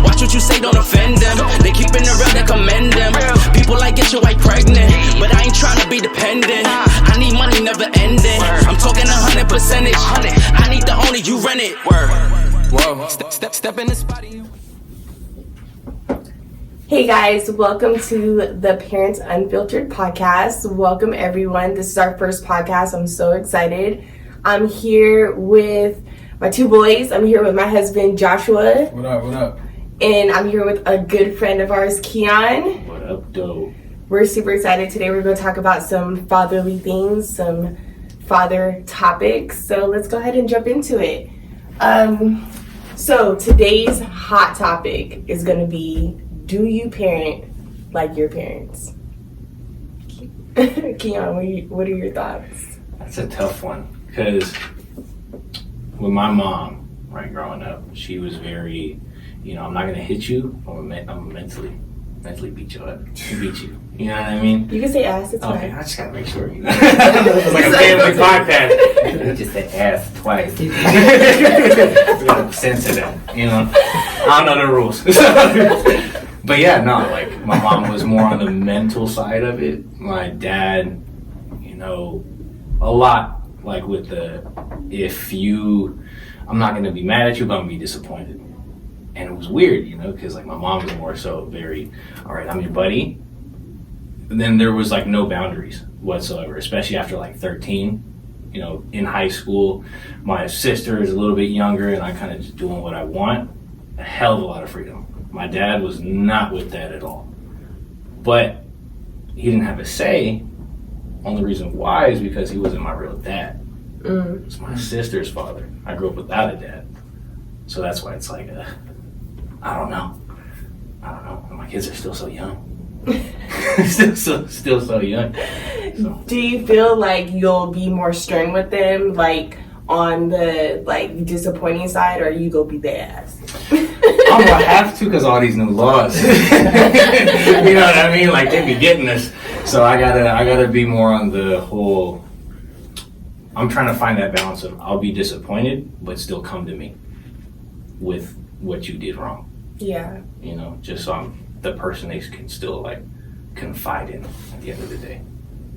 Watch what you say, don't offend them. They keeping it real, they commend them. People like get your wife pregnant, but I ain't trying to be dependent. I need money never ending. I'm talking 100 percentage. I need the only you rent it. Whoa, step in the spot. Hey guys, welcome to the Parents Unfiltered podcast. Welcome everyone. This is our first podcast. I'm so excited. I'm here with my two boys. I'm here with my husband, Joshua. What up? And I'm here with a good friend of ours, Keon. What up, dope? We're super excited. Today we're going to talk about some fatherly things, some father topics. So let's go ahead and jump into it. So today's hot topic is going to be, do you parent like your parents? Keon, what are your thoughts? That's a tough one, because with my mom, right, growing up, she was very, I'm not gonna hit you. I'm gonna mentally beat you up. Beat you. You know what I mean? You can say ass. It's okay, fine. I just gotta make sure. It's like a family podcast. You just said ass twice. We gotta censor that. I don't know the rules. But yeah, no, like my mom was more on the mental side of it. My dad, a lot like with I'm not gonna be mad at you, but I'm gonna be disappointed. And it was weird, because like my mom was more so very, all right, I'm your buddy. And then there was like no boundaries whatsoever, especially after like 13. In high school, my sister is a little bit younger, and I kind of just doing what I want. A hell of a lot of freedom. My dad was not with that at all. But he didn't have a say. Only reason why is because he wasn't my real dad. It's my sister's father. I grew up without a dad. So that's why it's like, I don't know. And my kids are still so young. still so young. So. Do you feel like you'll be more stern with them, like on the disappointing side, or you go be the ass? I'm gonna have to, because all these new laws. You know what I mean? Like, they be getting us. So I gotta be more on the whole. I'm trying to find that balance of I'll be disappointed, but still come to me with what you did wrong. Yeah. Just so I'm the person they can still confide in at the end of the day.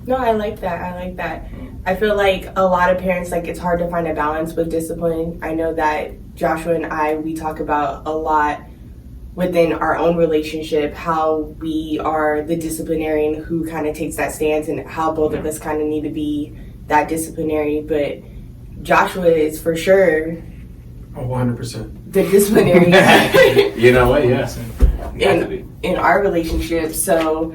No, I like that. I feel like a lot of parents, it's hard to find a balance with discipline. I know that Joshua and we talk about a lot within our own relationship, how we are the disciplinarian who kind of takes that stance, and how both of us kind of need to be that disciplinary. But Joshua is for sure 100% the disciplinary. You know what? Yeah. In our relationship, so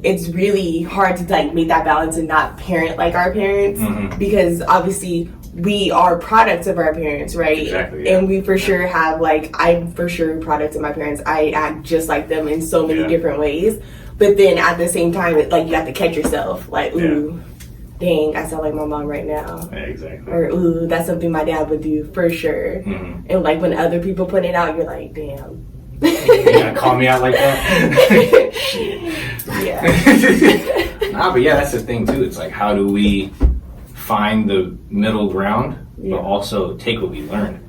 it's really hard to make that balance and not parent like our parents, because obviously we are products of our parents, right? Exactly. Yeah. And we for sure have I'm for sure a product of my parents. I act just like them in so many different ways, but then at the same time, you have to catch yourself, ooh, dang, I sound like my mom right now. Yeah, exactly. Or ooh, that's something my dad would do for sure. And when other people put it out, you're like, damn. You gotta call me out like that? Yeah. But yeah, that's the thing too. It's like, how do we find the middle ground, but also take what we learned?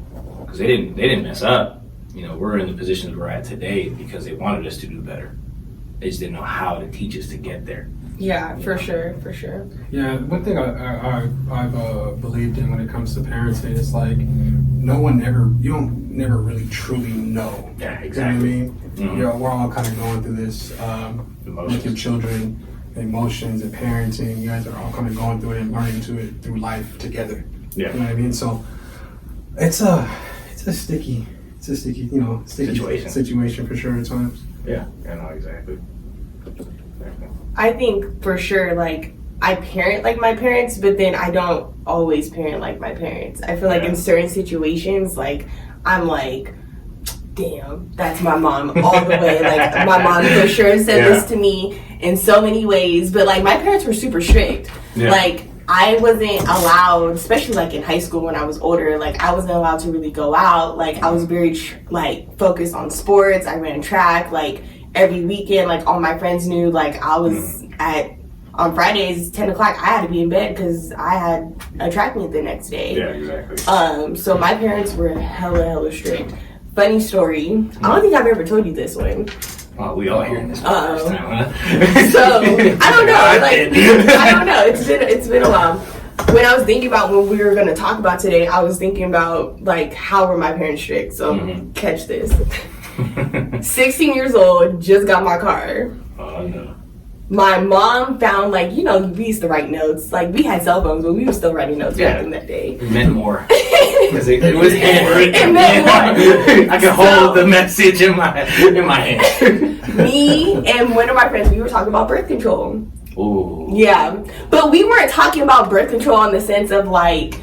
Because they didn't mess up. We're in the positions we're at today because they wanted us to do better. They just didn't know how to teach us to get there. Yeah, for sure. Yeah, one thing I've believed in when it comes to parenting is you don't never really truly know. Yeah, exactly. You know what I mean? We're all kind of going through this with your children, emotions and parenting. You guys are all kind of going through it and learning through life together. Yeah. You know what I mean? So it's a sticky situation for sure at times. Yeah, I know exactly. I think for sure, I parent like my parents, but then I don't always parent like my parents. I feel like in certain situations, I'm like, damn, that's my mom all the way. My mom for sure said this to me in so many ways, but my parents were super strict. Yeah. I wasn't allowed, especially in high school when I was older, I wasn't allowed to really go out. I was very focused on sports. I ran track. Every weekend, all my friends knew, I was on Fridays, 10 o'clock, I had to be in bed because I had a track meet the next day. Yeah, exactly. So my parents were hella strict. funny story. I don't think I've ever told you this one. Oh, we all hearing this for the first time, huh? So I don't know. I don't know. It's been a while. When I was thinking about what we were going to talk about today, I was thinking about like how were my parents strict. So catch this. 16 years old, just got my car. Oh no. My mom found, like, you know, we used to write notes. Like, we had cell phones, but we were still writing notes back in that day. It meant more. Because it was handwritten. It meant more. I could hold the message in my hand. Me and one of my friends, we were talking about birth control. Ooh. Yeah. But we weren't talking about birth control in the sense of, like,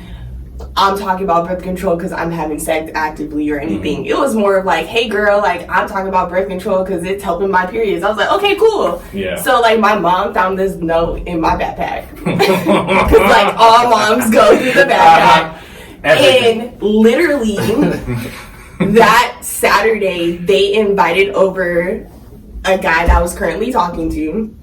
I'm talking about birth control because I'm having sex actively or anything. It was more of like, hey girl, like I'm talking about birth control because it's helping my periods. I was like, okay, cool. Yeah. So like my mom found this note in my backpack because like all moms go through the backpack. And literally that Saturday they invited over a guy that I was currently talking to.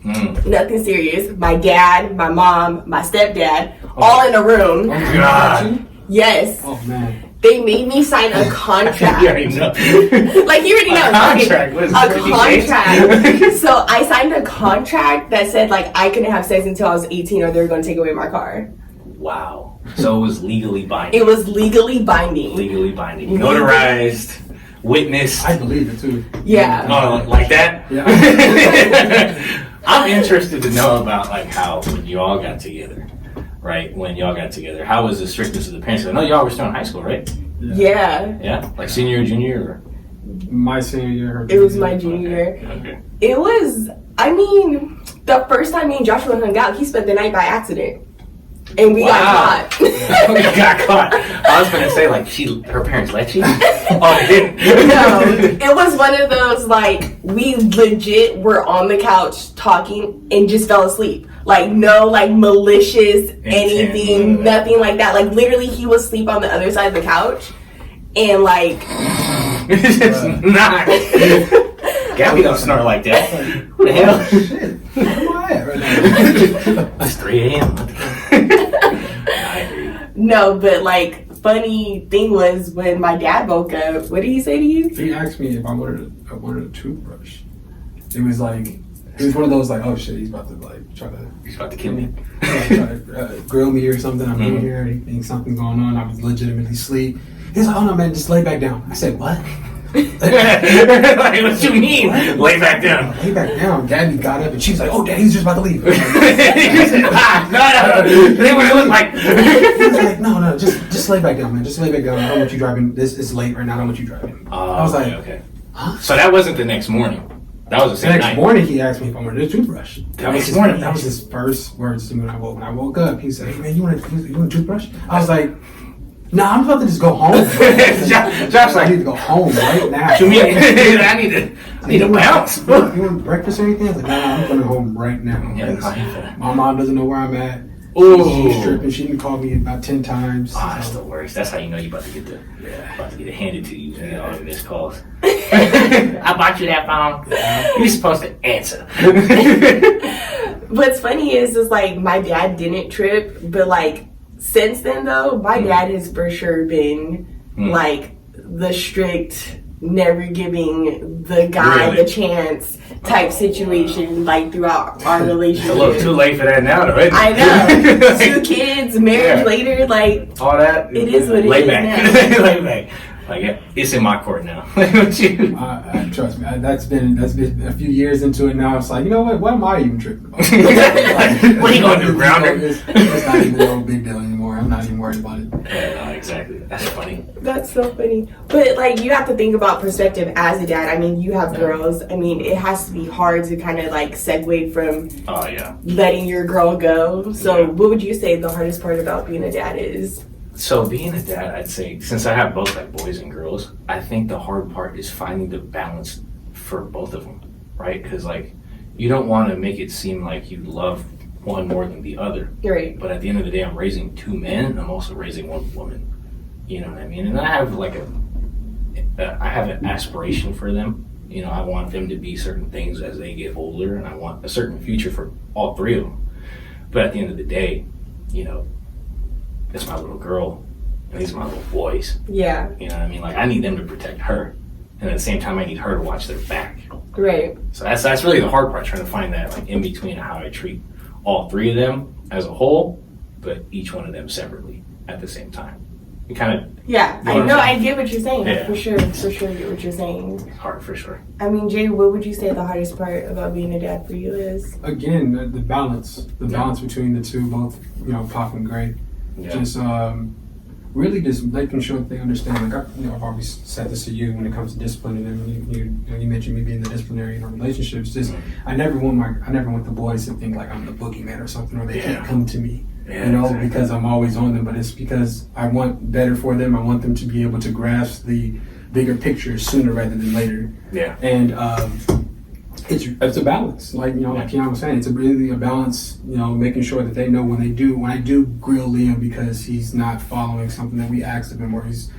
Nothing serious. My dad, my mom, my stepdad, all in a room. Oh God. Yes. Oh man. They made me sign a contract. You already know. Like you already know. A contract. What is A 50 contract. So I signed a contract that said like I couldn't have sex until I was 18 or they were going to take away my car. Wow. So it was legally binding. It was legally binding. Legally binding. Notarized. Witness. I believe it too. Yeah. Oh, like that? Yeah. I'm interested to know about like how when you all got together, right? When y'all got together, how was the strictness of the parents? I know y'all were still in high school, right? Yeah. Yeah, like senior or junior, or My senior year. Her It was my junior year. Okay. It was. I mean, the first time me and Joshua hung out, he spent the night by accident. And we got caught. We got caught. I was gonna say like her parents let you. Oh, they didn't. No, it was one of those like we legit were on the couch talking and just fell asleep. Like no like malicious anything, nothing like that. Like literally he was asleep on the other side of the couch and like it's not. Gabby don't snore like that. Who the hell? Shit. Where am I at right now? It's 3 a.m. I agree. no, but like funny thing was when my dad woke up, what did he say to you? He asked me if I wanted a toothbrush. It was like, it was one of those like, oh shit, he's about to like try to. He's about to kill me. Try to grill me or something. I'm in here. He thinks something's going on. I was legitimately asleep. He's like, oh no man, just lay back down. I said, what? Like, what you mean? What? Lay back down. Lay back down. Gabby got up and she was like, oh, Daddy's just about to leave. No. They would look like. He was like, no, just lay back down, man. Just lay back down. I don't want you driving. This is late right now. I don't want you driving. I was like, okay. Huh? So that wasn't the next morning. That was the The same next night. morning, he asked me if I wanted a toothbrush. That was his morning. That was his first words to me when I woke. When I woke up, he said, "Hey man, you want a toothbrush?" I was like, "Nah, I'm about to just go home." Josh I like, need to go home right now. to me, I need to bounce. You want breakfast or anything? I was like, "Nah, I'm going home right now." Yeah, My mom doesn't know where I'm at. Ooh. She's tripping. She didn't call me about 10 times. Oh, that's the worst. That's how you know you about to get it handed to you. You get all the missed calls. I bought you that phone. You're supposed to answer. What's funny is like my dad didn't trip, but like since then though, my dad has for sure been like the strict, never giving the guy the chance type situation like throughout our relationship. It's a little too late for that now, though, isn't it? I know. 2 kids, marriage later, like all that. it is what it lay is back. now. Lay back. Like it's in my court now. What you? Trust me, that's been a few years into it now. It's like, you know what am I even tripping about? What are you gonna do, grounder? It's not even no big deal anymore. I'm not even worried about it. Yeah, no, exactly. That's funny. That's so funny. But like you have to think about perspective as a dad. I mean, you have girls. I mean, it has to be hard to kind of like segue from Oh yeah. letting your girl go. So what would you say the hardest part about being a dad is? So being a dad, I'd say, since I have both like boys and girls, I think the hard part is finding the balance for both of them, right? Because like you don't want to make it seem like you love one more than the other. Right. But at the end of the day, I'm raising 2 men, and I'm also raising 1 woman. You know what I mean? And I have like I have an aspiration for them. You know, I want them to be certain things as they get older, and I want a certain future for all 3 of them. But at the end of the day, you know, it's my little girl, and these are my little boys. Yeah. You know what I mean? Like, I need them to protect her, and at the same time, I need her to watch their back. Right. So that's really the hard part, trying to find that like in between of how I treat all three of them as a whole, but each one of them separately at the same time. It kind of Yeah, you know I know. I get what you're saying. Yeah. For sure, I get what you're saying. hard for sure. I mean, Jay, what would you say the hardest part about being a dad for you is? Again, the balance between the two, both, you know, Pop and Gray. Yeah. Just really just making sure that they understand. Like I've always said this to you when it comes to disciplining them. You mentioned me being the disciplinary in our relationships. Just I never want the boys to think like I'm the boogeyman or something, or they can't come to me. Yeah, you know, exactly. because I'm always on them. But it's because I want better for them. I want them to be able to grasp the bigger picture sooner rather than later. Yeah. And it's a balance, like, you know, like Keon was saying, it's really a balance, you know, making sure that they know when I do grill Liam because he's not following something that we asked of him, or he's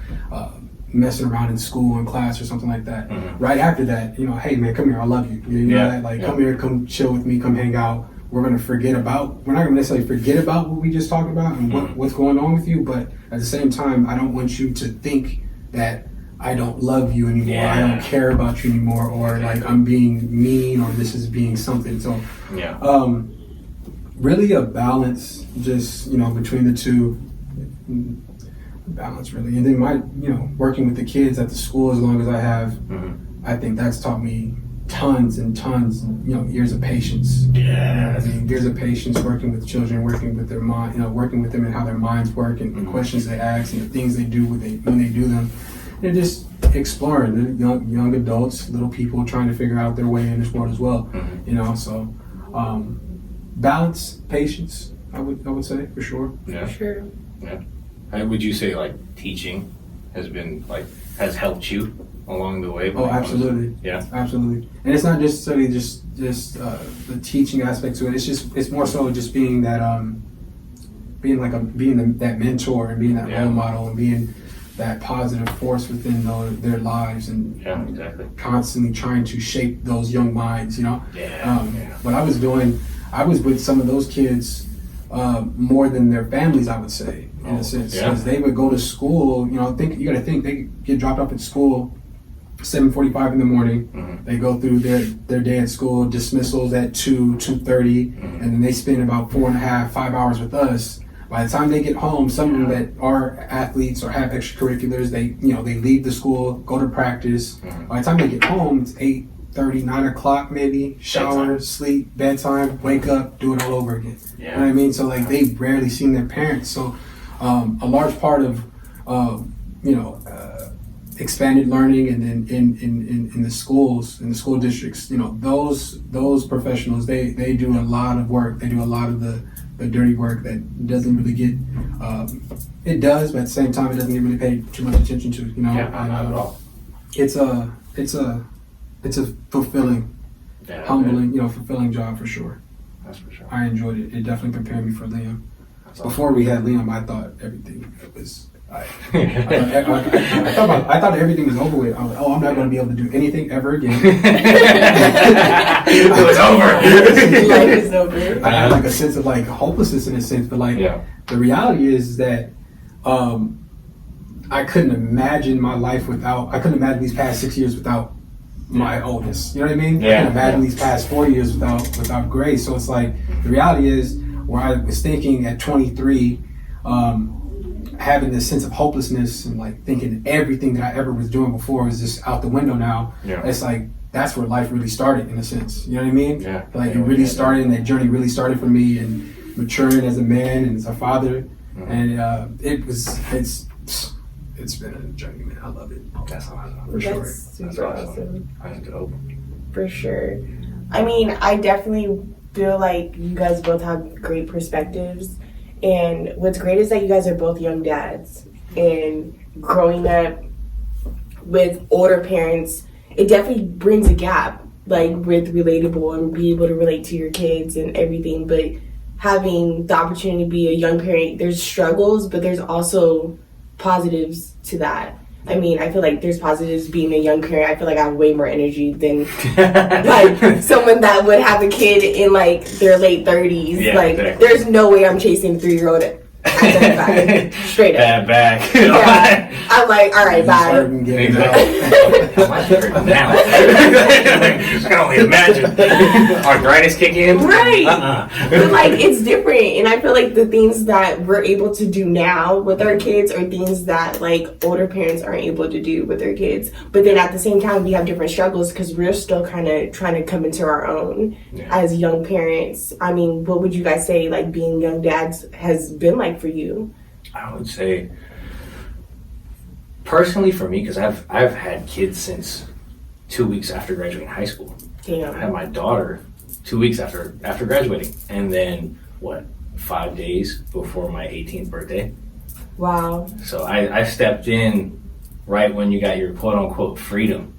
messing around in school and class or something like that. Mm-hmm. Right after that, you know, hey man, come here, I love you. You know that, like, come here, come chill with me, come hang out. We're not gonna necessarily forget about what we just talked about and what's going on with you, but at the same time, I don't want you to think that I don't love you anymore, I don't care about you anymore, or like I'm being mean, or this is being something. So really a balance, just, you know, between the two. Balance, really. And then working with the kids at the school as long as I have, I think that's taught me tons and tons, years of patience. Yeah. I mean, years of patience working with children, working with their mind, working with them and how their minds work, and the questions they ask and the things they do when they do them. They're just exploring. They're young adults, little people trying to figure out their way in this world as well. So balance, patience, I would say, for sure. Yeah. For sure. Yeah. Would you say like teaching has helped you along the way? Oh, absolutely. Yeah. Absolutely. And it's not necessarily just the teaching aspect to it. It's more so just being that that mentor and being that role model and being that positive force within their lives, and constantly trying to shape those young minds, What I was with some of those kids more than their families, I would say, in a sense, because they would go to school. You got to think they get dropped off at school 7:45 in the morning. They go through their day at school, dismissals at 2:30, and then they spend about 4.5, 5 hours with us. By the time they get home, some of them that are athletes or have extracurriculars, they leave the school, go to practice. By the time they get home, it's 8:30, 9 o'clock maybe, shower, sleep, bedtime, wake up, do it all over again. You know what I mean? So like they've rarely seen their parents. So a large part of expanded learning, and then in the schools, in the school districts, those professionals, they do a lot of work. They do a lot of the dirty work that doesn't really get it does, but at the same time it doesn't get really paid too much attention to. Not at all. It's a fulfilling, humbling, fulfilling job for sure. That's for sure. I enjoyed it. It definitely prepared me for Liam. Before we had Liam, I thought everything was. I thought everything was over with. I was like, I'm not going to be able to do anything ever again. It was over. Life is over. I had like a sense of like hopelessness in a sense, but like the reality is that I couldn't imagine my life without. I couldn't imagine these past 6 years without my oldest. You know what I mean? I couldn't imagine these past 4 years without Grace. So it's like the reality is where I was thinking at 23. Having this sense of hopelessness and like thinking everything that I ever was doing before was just out the window now. It's like that's where life really started in a sense. You know what I mean? Like it really started, and that journey really started for me, and maturing as a man and as a father. And it's been a journey, man. I love it. That's awesome. For sure. That's super awesome. That's dope. For sure. I mean, I definitely feel like you guys both have great perspectives. And what's great is that you guys are both young dads, and growing up with older parents, it definitely brings a gap, like with relatable and be able to relate to your kids and everything. But having the opportunity to be a young parent, there's struggles, but there's also positives to that. I mean, I feel like there's positives being a young parent. I feel like I have way more energy than like someone that would have a kid in like their late 30s. There's no way I'm chasing a 3-year-old at 35. Straight up. Bad back. Yeah. I'm like, all right, bye. Now. I can only imagine. Arthritis kick in. Right. But like, it's different. And I feel like the things that we're able to do now with our kids are things that like older parents aren't able to do with their kids. But then at the same time, we have different struggles because we're still kind of trying to come into our own as young parents. I mean, what would you guys say like being young dads has been like for you? I would say, personally for me, because I've had kids since 2 weeks after graduating high school. Damn. I had my daughter 2 weeks after graduating, and then 5 days before my 18th birthday. Wow. So I stepped in right when you got your quote unquote freedom.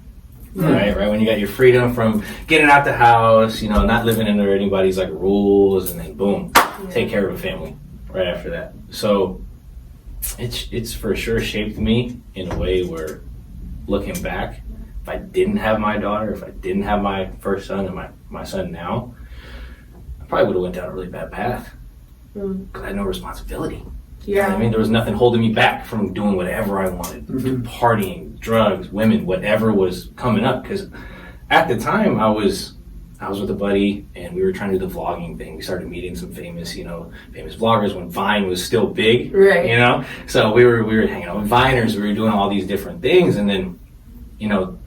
Right when you got your freedom from getting out the house, not living under anybody's like rules, and then boom, take care of a family right after that. So it's for sure shaped me in a way where, looking back, if I didn't have my daughter, if I didn't have my first son and my son now, I probably would have went down a really bad path because I had no responsibility. Yeah. I mean, there was nothing holding me back from doing whatever I wanted, partying, drugs, women, whatever was coming up. Because at the time, I was with a buddy, and we were trying to do the vlogging thing. We started meeting some famous vloggers when Vine was still big, right? So we were hanging out with Viners. We were doing all these different things, and then,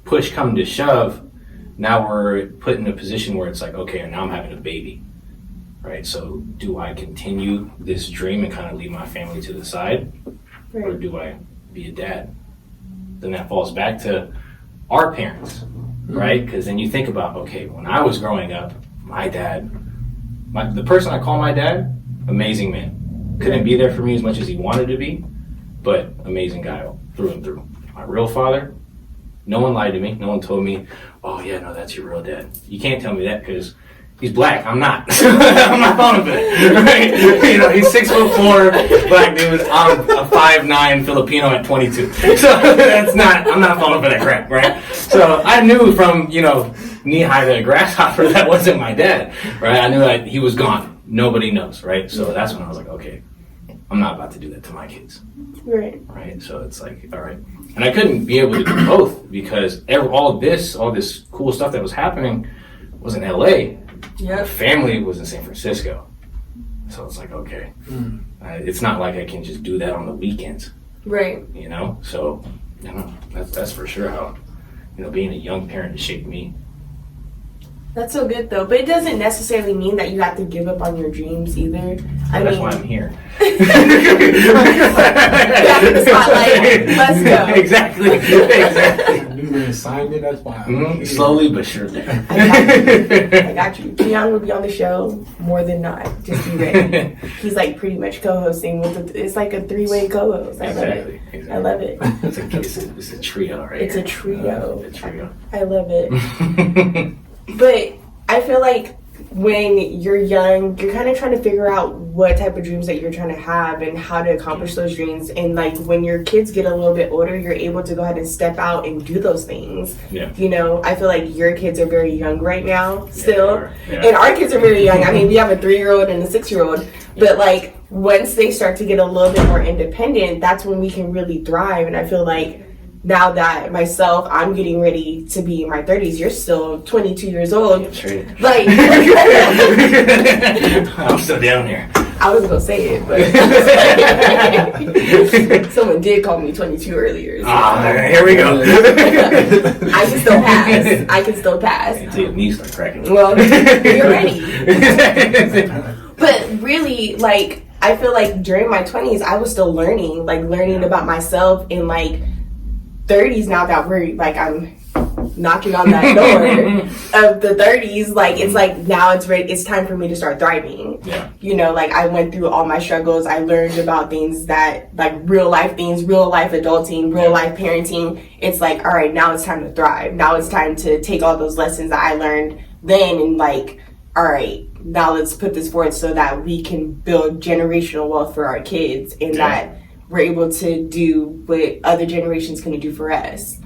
push come to shove, now we're put in a position where it's like, okay, now I'm having a baby. Right, so do I continue this dream and kind of leave my family to the side, or do I be a dad? Then that falls back to our parents, right? Because then you think about, okay, when I was growing up, my dad, the person I call my dad, amazing man. Couldn't be there for me as much as he wanted to be, but amazing guy through and through. My real father, no one lied to me. No one told me, oh yeah, no, that's your real dad. You can't tell me that because he's black. I'm not. I'm not falling for it. Right? He's 6'4", black dude. I'm a 5'9" Filipino at 22. So I'm not falling for that crap, right? So I knew from, knee high to a grasshopper that wasn't my dad, right? I knew that he was gone. Nobody knows, right? So that's when I was like, okay, I'm not about to do that to my kids. Right. Right. So it's like, all right. And I couldn't be able to do both because all this cool stuff that was happening was in LA. My family was in San Francisco. So it's like, okay, it's not like I can just do that on the weekends. Right. So, that's for sure how, being a young parent shaped me. That's so good though, but it doesn't necessarily mean that you have to give up on your dreams either. That's why I'm here. Back in the spotlight. Let's go. Exactly. New assignment. That's why. Slowly but surely. I got you. Keon will be on the show more than not. Just be ready. He's like pretty much co-hosting it's like a 3-way co-host. Exactly. I love it. It's a trio, right? It's a trio. I love it. But I feel like when you're young, you're kind of trying to figure out what type of dreams that you're trying to have and how to accomplish those dreams. And like when your kids get a little bit older, you're able to go ahead and step out and do those things. Yeah. I feel like your kids are very young right now still. Yeah. And our kids are very young. I mean, we have a 3-year-old and a 6-year-old. But like once they start to get a little bit more independent, that's when we can really thrive. And I feel like now that myself, I'm getting ready to be in my 30s. You're still 22 years old. Like, I'm still down here. I was gonna say it, but someone did call me 22 earlier. So. Here we go. I can still pass. Until your knees start cracking. Well, you're ready. But really, like, I feel like during my 20s, I was still learning about myself in like 30s now that we're like I'm knocking on that door of the 30s, like it's like now it's time for me to start thriving. Like I went through all my struggles. I learned about things that like real life things, real life adulting, real life parenting. It's like, all right, now it's time to thrive. Now it's time to take all those lessons that I learned then and like, all right, now let's put this forward so that we can build generational wealth for our kids and that we're able to do what other generations can do for us.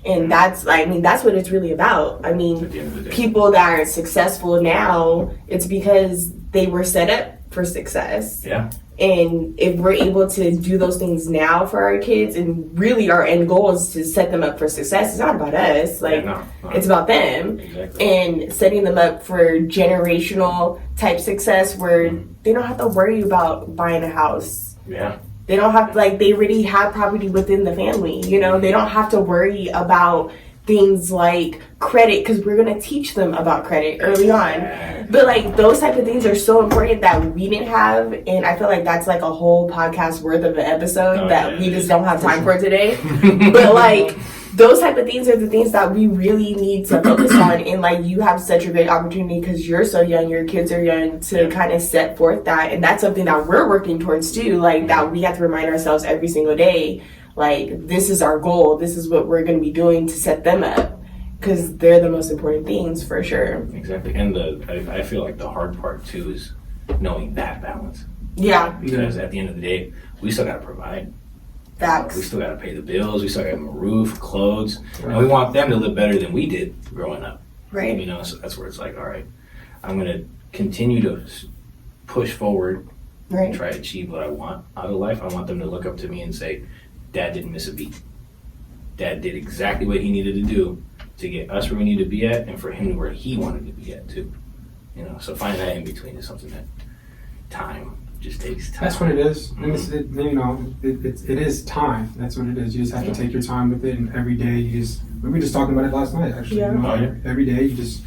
And that's what it's really about. I mean, people that are successful now, it's because they were set up for success. Yeah. And if we're able to do those things now for our kids, and really our end goal is to set them up for success, it's not about us. Like, it's about them. Exactly. And setting them up for generational type success where they don't have to worry about buying a house. Yeah. They don't have, like, they already have property within the family, you know? They don't have to worry about things like credit, because we're going to teach them about credit early on. But, like, those type of things are so important that we didn't have, and I feel like that's, like, a whole podcast worth of an episode we just don't have time for today. But, like, those type of things are the things that we really need to focus on. And, like, you have such a great opportunity because you're so young, your kids are young, to kind of set forth that. And that's something that we're working towards, too. Like, that we have to remind ourselves every single day, like, this is our goal. This is what we're going to be doing to set them up. Because they're the most important things, for sure. Exactly. And I feel like the hard part, too, is knowing that balance. Yeah. Because at the end of the day, we still got to provide. Facts. We still got to pay the bills. We still got to have a roof, clothes. And we want them to live better than we did growing up. Right. You know, so that's where it's like, all right, I'm going to continue to push forward and try to achieve what I want out of life. I want them to look up to me and say, Dad didn't miss a beat. Dad did exactly what he needed to do to get us where we need to be at, and for him to where he wanted to be at too. You know, so finding that in between is something that time just takes time. That's what it is. And it is time. That's what it is. You just have to take your time with it, and every day we were just talking about it last night, actually. Yeah. You know, every day you just,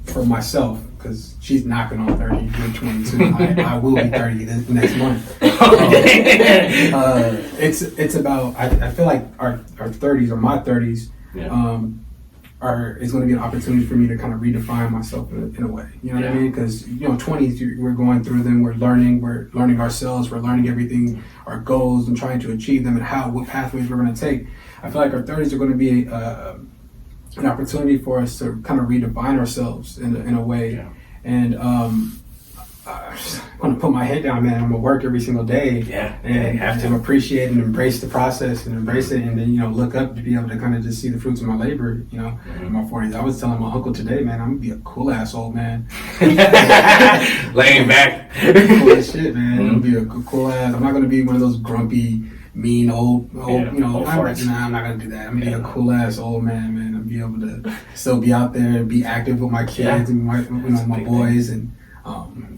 for myself, because she's knocking on 30, you're 22. I will be 30 this next month. It's about, I feel like our 30s, or my 30s, is going to be an opportunity for me to kind of redefine myself in a way. You know what I mean? Because 20s, we're going through them, we're learning ourselves, we're learning everything, our goals, and trying to achieve them, and what pathways we're going to take. I feel like our 30s are going to be an opportunity for us to kind of redefine ourselves in a way. And I'm going to put my head down, man. I'm going to work every single day. And have to appreciate and embrace the process and embrace it, and then, look up to be able to kind of just see the fruits of my labor, in my 40s. I was telling my uncle today, man, I'm going to be a cool ass old man. Laying back. Cool as shit, man. I'm going to be a cool ass. I'm not going to be one of those grumpy, mean old I'm not going to do that. I'm going to be a cool ass old man, and be able to still be out there and be active with my kids and my boys, and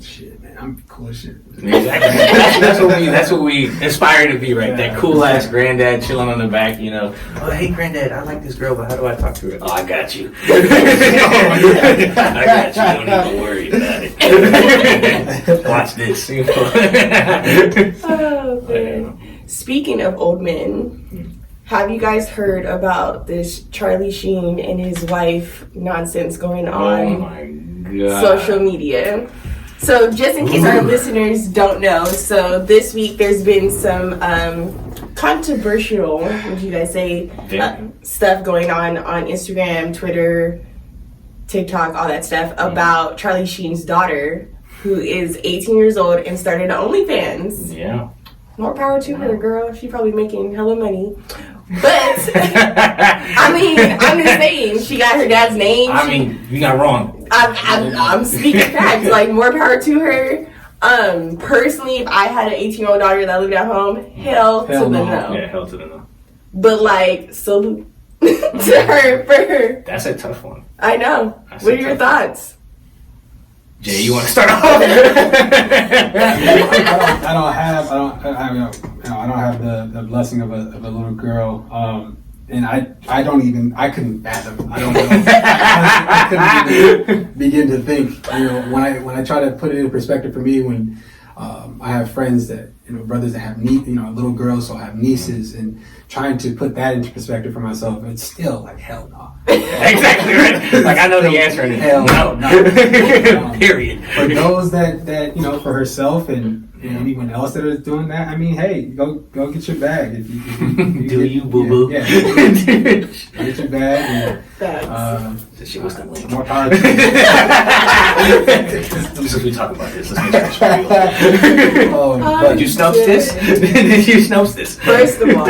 shit, man, I'm cool as shit. Exactly. That's what we aspire to be, right? That cool ass granddad chilling on the back, Oh, hey, granddad, I like this girl, but how do I talk to her? Oh, I got you. I got you. Don't even worry about it. Watch this. Oh, man. Speaking of old men, have you guys heard about this Charlie Sheen and his wife nonsense going on? Oh my God. Social media? So just in case our listeners don't know, so this week there's been some controversial, would you guys say, stuff going on Instagram, Twitter, TikTok, all that stuff about Charlie Sheen's daughter, who is 18 years old and started OnlyFans. Yeah. More power to her, girl. She's probably making hella money. But, I mean, I'm just saying, she got her dad's name. I mean, you're not wrong. I'm speaking facts. Like, more power to her. Personally, if I had an 18-year-old daughter that lived at home, hell to the no. Yeah, hell to the no. But, like, salute to her for her. That's a tough one. I know. What are your thoughts? Jay, you want to start off? I don't have the blessing of a little girl, and I couldn't fathom. I don't know. I couldn't even begin to think. When I try to put it in perspective for me, when I have friends that brothers that have little girls, so I have nieces, and trying to put that into perspective for myself, it's still like hell no. Exactly right. Like I know the answer, and hell no. Period. For those that for herself and anyone else that is doing that, I mean, hey, go get your bag. If you boo boo? Yeah. Get your bag. This shit was the link. More power to you. Since we talk about this, let's make sure it's real. Did you snopes this? Did you snopes this? First of all,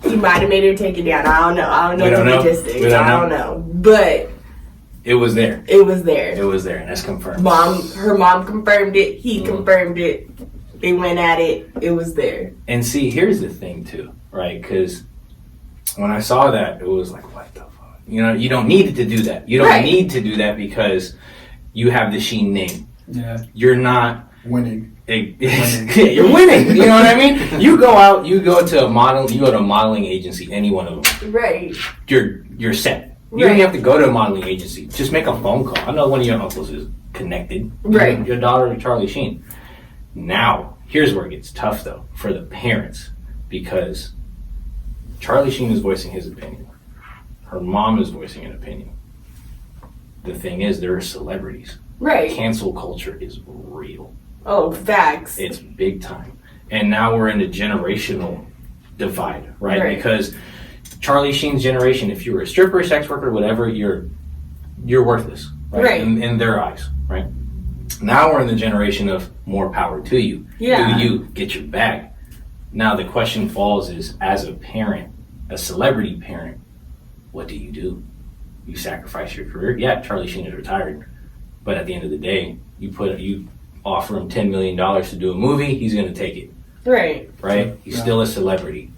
he might have made her take it down. I don't know. I don't know the logistics. I don't know. But It was there. It was there. It was there, and that's confirmed. Her mom confirmed it. He confirmed it. They went at it. It was there. And see, here's the thing too, right? Because when I saw that, it was like, what the fuck? You know, you don't need to do that. You don't need to do that because you have the Sheen name. Yeah. You're not winning. You're winning. You know what I mean? You go to a modeling agency, any one of them. Right. You're set. You don't even have to go to a modeling agency. Just make a phone call. I know one of your uncles is connected. Right. Your daughter, Charlie Sheen. Now, here's where it gets tough though for the parents, because Charlie Sheen is voicing his opinion. Her mom is voicing an opinion. The thing is, they're celebrities. Right. Cancel culture is real. Oh, facts. It's big time. And now we're in a generational divide, right? Because Charlie Sheen's generation, if you were a stripper, sex worker, whatever, you're worthless, right? In their eyes, right? Now we're in the generation of more power to you. Yeah. Do you get your bag? Now the question falls is, as a parent, a celebrity parent, what do? You sacrifice your career? Yeah, Charlie Sheen is retired. But at the end of the day, you offer him $10 million to do a movie, he's going to take it. Right? He's still a celebrity.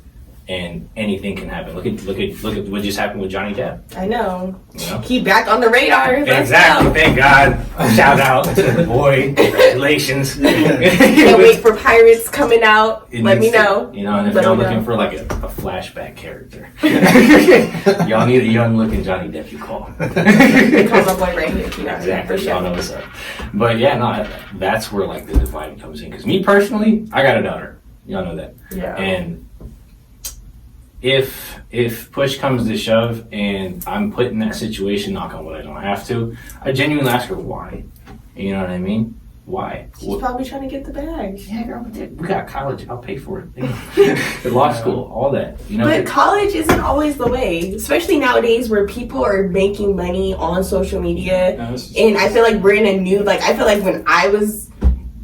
And anything can happen. Look at what just happened with Johnny Depp. I know. Keep back on the radar. Exactly. Thank God. Shout out to the boy. Congratulations. Can't wait for Pirates coming out. Let me know. And if y'all looking for like a flashback character, y'all need a young looking Johnny Depp, you call. Call my boy right here. Exactly. Y'all know what's up. But yeah, no, that's where like the divide comes in. Because me personally, I got a daughter. Y'all know that. Yeah. And if push comes to shove and I'm put in that situation, knock on wood, I don't have to, I genuinely ask her why. You know what I mean? Why? She's probably trying to get the bag. Yeah, girl, we got college. I'll pay for it. Law school, all that. But college isn't always the way, especially nowadays where people are making money on social media. And I feel like we're in a new, I feel like when I was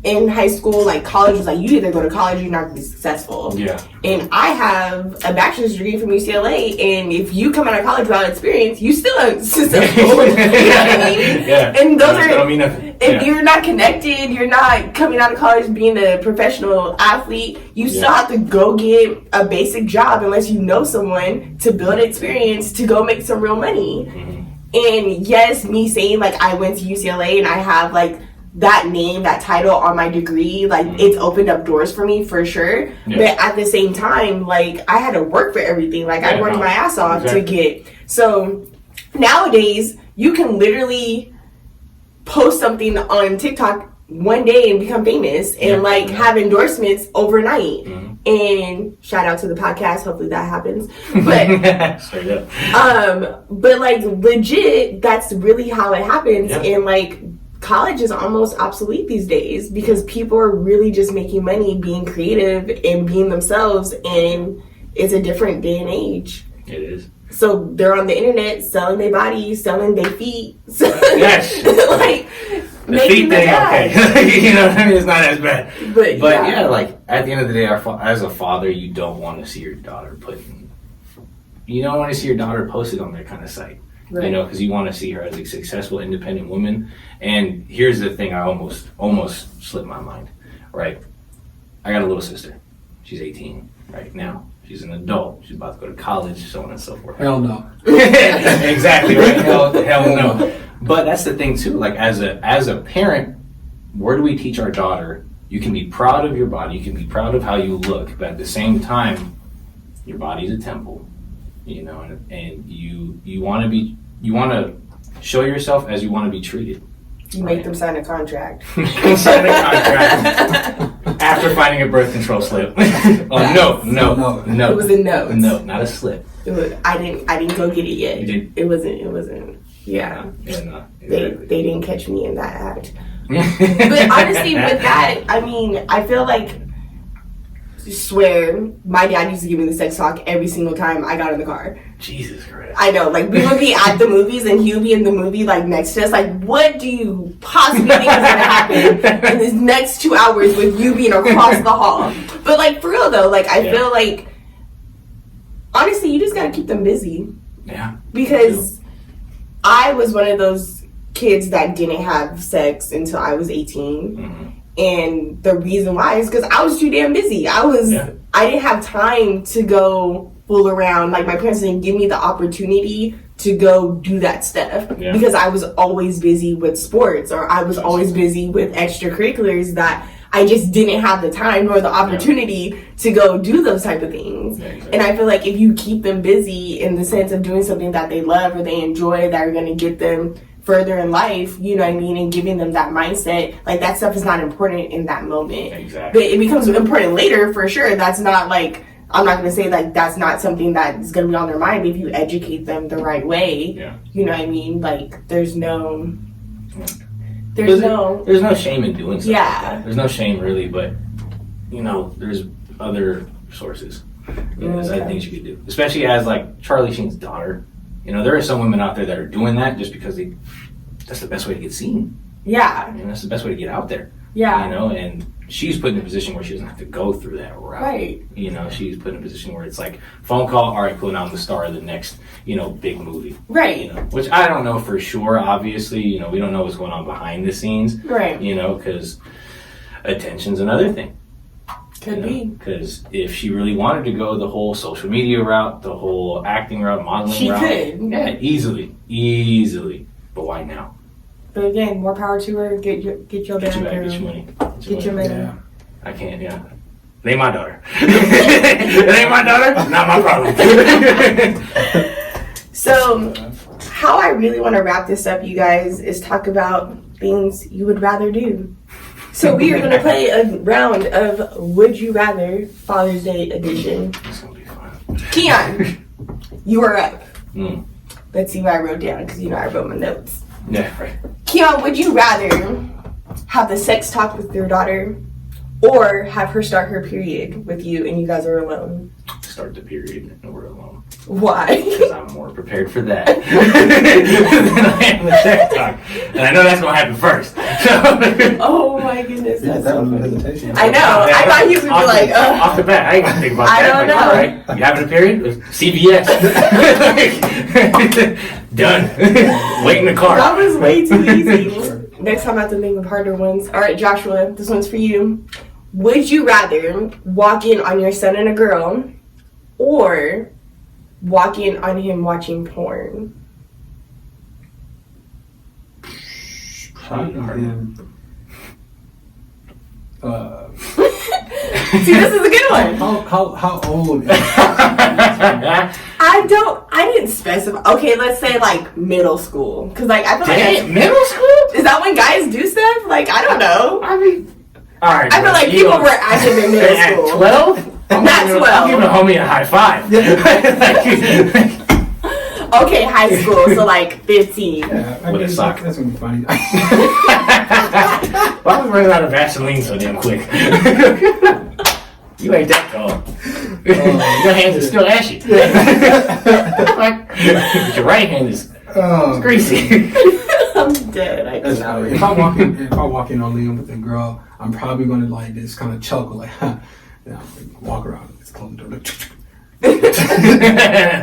in high school, college was you either go to college or you're not going to be successful. Yeah. And I have a bachelor's degree from UCLA, and if you come out of college without experience, you still are successful. You know what I mean? Yeah. And those are, don't mean nothing. If you're not connected, you're not coming out of college being a professional athlete, you still have to go get a basic job unless you know someone to build experience to go make some real money. Mm-hmm. And yes, me saying I went to UCLA and I have that name, that title on my degree, it's opened up doors for me for sure. Yeah. But at the same time, I had to work for everything. I worked my ass off to get. So nowadays, you can literally post something on TikTok one day and become famous and have endorsements overnight. Mm-hmm. And shout out to the podcast. Hopefully that happens. But straight up. But legit, that's really how it happens. Yeah. And college is almost obsolete these days because people are really just making money being creative and being themselves, and it's a different day and age. It is. So they're on the internet selling their bodies, selling their feet. Yes. The feet thing, okay. You know what I mean? It's not as bad. But yeah, at the end of the day, as a father, you don't want to see your daughter posted on that kind of site. Right. Because you want to see her as a successful, independent woman. And here's the thing, I almost slipped my mind, right? I got a little sister. She's 18 right now. She's an adult. She's about to go to college, so on and so forth. Hell no. Exactly, right? Hell no. But that's the thing too. As a parent, where do we teach our daughter? You can be proud of your body. You can be proud of how you look, but at the same time, your body's a temple. And you want to show yourself as you want to be treated. You make them sign a contract. Sign a contract after finding a birth control slip. No. It was a note. No, not a slip. I didn't go get it yet. You did? It wasn't. Yeah. No, exactly. They didn't catch me in that act. But honestly, with that, I feel swear, my dad used to give me the sex talk every single time I got in the car. Jesus Christ. I know, we would be at the movies and he would be in the movie next to us. What do you possibly think is gonna happen in these next 2 hours with you being across the hall? But for real though, I feel honestly, you just gotta keep them busy. Yeah. Because I was one of those kids that didn't have sex until I was 18. And the reason why is because I was too damn busy. I didn't have time to go fool around. Like, my parents didn't give me the opportunity to go do that stuff because I was always busy with sports, or I was always busy with extracurriculars that I just didn't have the time or the opportunity to go do those type of things. And I feel like if you keep them busy in the sense of doing something that they love or they enjoy, that are going to get them further in life, you know what I mean, and giving them that mindset, like, that stuff is not important in that moment. But it becomes important later, for sure. That's not like, I'm not going to say like that's not something that is going to be on their mind. But if you educate them the right way, you know what I mean, like, there's no shame in doing something. There's no shame really, but you know, there's other sources. There's other things you could do, especially as like Charlie Sheen's daughter. You know, there are some women out there that are doing that just because that's the best way to get seen. And that's the best way to get out there. You know, and she's put in a position where she doesn't have to go through that route. You know, she's put in a position where it's like, phone call, all right, cool, now I'm the star of the next, you know, big movie. You know, which I don't know for sure, obviously. You know, we don't know what's going on behind the scenes. You know, because attention's another thing. Could be. Because if she really wanted to go the whole social media route, the whole acting route, modeling route. She could. Yeah, easily. But why now? But again, more power to her. Get your bag, get your money. Get your money. I can't, They ain't my daughter. It ain't my daughter, not my problem. So, how I really want to wrap this up, you guys, is talk about things you would rather do. So we are going to play a round of Would You Rather Father's Day edition. It's going to be fun. Keon, you are up. Let's see what I wrote down, because you know I wrote my notes. Yeah, right. Keon, would you rather have the sex talk with your daughter or have her start her period with you and you guys are alone? Start the period and we're alone. Why? Because I'm more prepared for that than I am the sex talk. And I know that's going to happen first. Oh my goodness. Yeah, that was hesitation. I know. I thought he would be like, off the bat, I ain't going to think about that. I don't know. All right, you having a period? CVS. Done. Wait in the car. That was way too easy. Next time I have to think of harder ones. All right, Joshua, this one's for you. Would you rather walk in on your son and a girl or walk in on him watching porn? See, this is a good one. How old is I didn't specify. Okay, let's say like middle school. Because like I feel like middle school? Is that when guys do stuff? Like, I don't know. I mean, all right. I feel like people were active in middle school. At 12? Not 12. I'm giving a homie a high five. Okay, high school, so like 15. Yeah, with a sock. That's gonna be funny. Why was running out of Vaseline so damn quick? You ain't that tall. Your hands are still ashy. But your right hand is greasy. I'm dead. I cannot. If I walk in on Liam with a girl, I'm probably gonna like just kind of chuckle like, walk around, just close the door.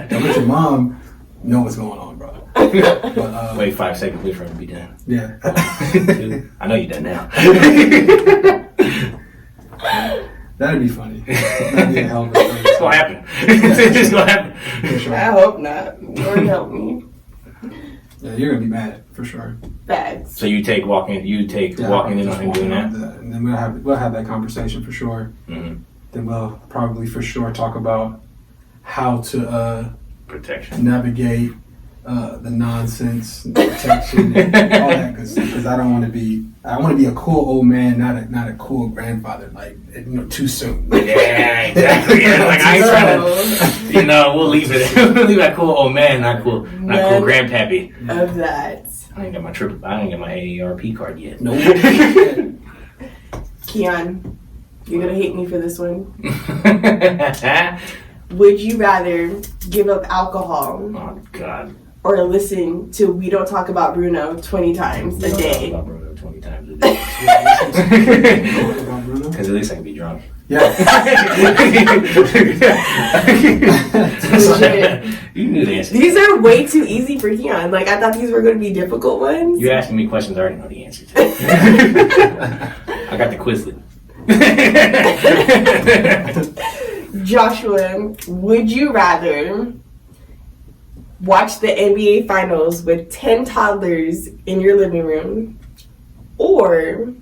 Don't let your mom know what's going on, bro. But, wait 5 seconds, wait for him to be done. Yeah. I know you're done now. That'd be funny. That'd be a hell of a thing. It's gonna happen. It's just gonna happen. For sure. I hope not. Lord help me. Yeah, you're gonna be mad for sure. Facts. So you take walking in on him doing that? And then we'll have that conversation for sure. Mm-hmm. Then we'll probably for sure talk about how to protection, navigate the nonsense, and protection, and all that. Because I want to be a cool old man, not a cool grandfather. Like too soon. Yeah, exactly. Yeah, like I ain't trying to. We'll leave it. We'll leave that cool old man, not cool grandpappy. Of that. I ain't got my AARP card yet. Nope. Keon, you're gonna hate me for this one. Would you rather give up alcohol? Oh God. Or listen to We Don't Talk About Bruno 20 times a day? Talk about Bruno 20 times a day. Because at least I can be drunk. Yeah. You knew the answer. These are way too easy for Keon. Like, I thought these were going to be difficult ones. You're asking me questions I already know the answer to. I got the Quizlet. Joshua, would you rather watch the NBA Finals with 10 toddlers in your living room or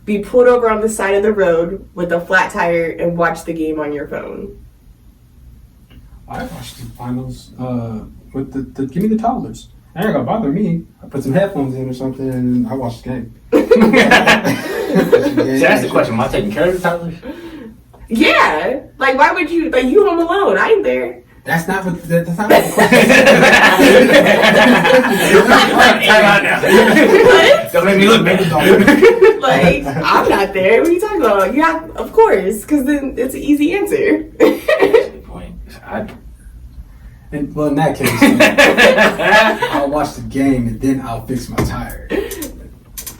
be pulled over on the side of the road with a flat tire and watch the game on your phone? I watched the finals with the give me the toddlers. They ain't gonna bother me. I put some headphones in or something and I watch the game. So that's the question. Am I taking care of the toddlers? Yeah. Like, why would you? Like, you home alone. I ain't there. That's not what the question. Time out now. Don't make me look bad. Like, I'm not there. What are you talking about? Yeah, of course, because then it's an easy answer. Good point. And, well, in that case, I'll watch the game and then I'll fix my tire.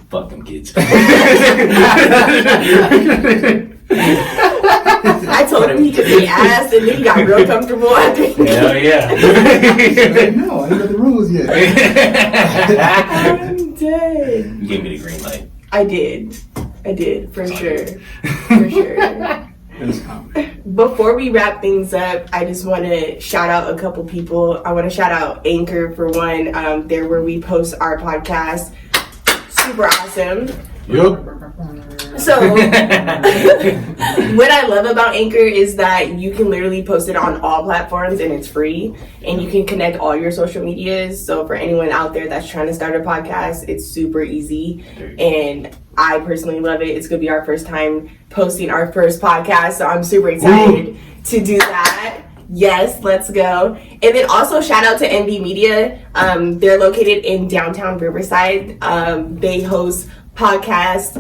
Fuck them kids. I told him he could be asked, and then he got real comfortable after. Hell yeah. No, I ain't got the rules yet. I'm dead. You gave me the green light. I did, for sure. For sure. That's common. Before we wrap things up, I just want to shout out a couple people. I want to shout out Anchor for one. They're where we post our podcast. Super awesome. Yup. So, what I love about Anchor is that you can literally post it on all platforms and it's free, and you can connect all your social medias. So, for anyone out there that's trying to start a podcast, it's super easy, and I personally love it. It's gonna be our first time posting our first podcast, so I'm super excited to do that. Yes, let's go. And then also shout out to NB Media. They're located in downtown Riverside. They host podcasts,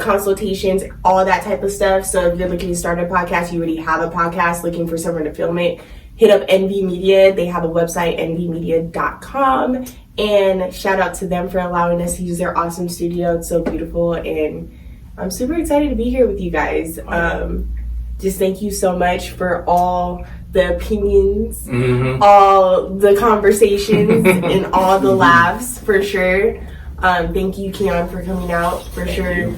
consultations, all that type of stuff. So if you're looking to start a podcast, you already have a podcast, looking for someone to film it, hit up NB Media. They have a website, nbmedia.com. And shout out to them for allowing us to use their awesome studio. It's so beautiful. And I'm super excited to be here with you guys. Just thank you so much for all the opinions, all the conversations, and all the laughs, for sure. Thank you, Keon, for coming out. For sure,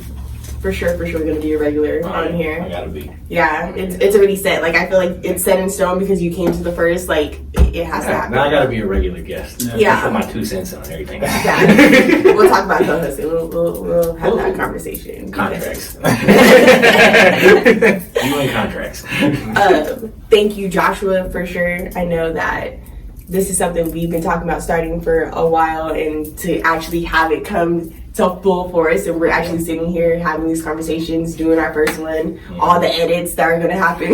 going to be a regular on here. I gotta be. Yeah, it's already set. Like, I feel like it's set in stone because you came to the first. Like, it has to happen. Now I gotta be a regular guest. Yeah. Put my 2 cents on everything. Yeah. We'll talk about co-hosting. We'll have that conversation. Contracts. You and contracts. Thank you, Joshua, for sure. I know that this is something we've been talking about starting for a while, and to actually have it come to full force, and we're actually sitting here having these conversations, doing our first one, all the edits that are going to happen.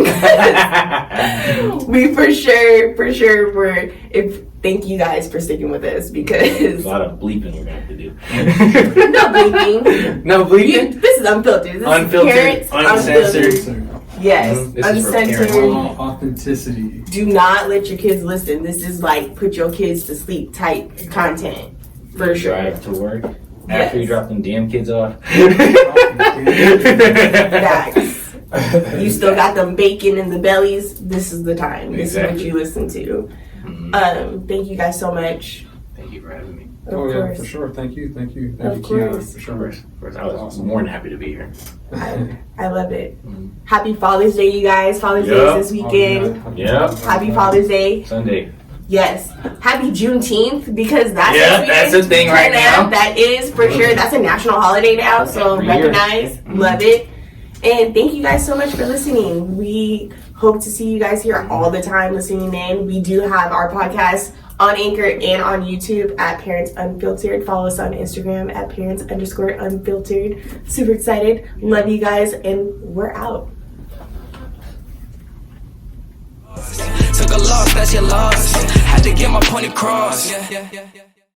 We for sure thank you guys for sticking with us, because A lot of bleeping we're gonna have to do. no bleeping. No bleeping? This is unfiltered. This Unfiltered, is parents, uncensored. Yes, This is for parents. uncensored. Authenticity. Do not let your kids listen. This is like put your kids to sleep type content, for sure. Drive to work Yes. after you drop them damn kids off. Facts. You still got them bacon in the bellies. This is the time. This Exactly. is what you listen to. Thank you guys so much. Thank you for having me. Of Oh, yeah, course. for sure. Thank you, Of Keon, course. for sure. Of course, I was more than happy to be here. I love it. Happy Father's Day, you guys. Father's Day is this weekend. Yeah. Happy Father's Day. Sunday. Yes. Happy Juneteenth, because that's That's a thing right now. That is for sure. That's a national holiday now, so Every year. recognize, love it. And thank you guys so much for listening. We hope to see you guys here all the time listening in. We do have our podcast on Anchor and on YouTube at Parents Unfiltered. Follow us on Instagram at Parents_Unfiltered. Super excited. Love you guys, and we're out. Took a loss, that's your loss. Had to get my point across.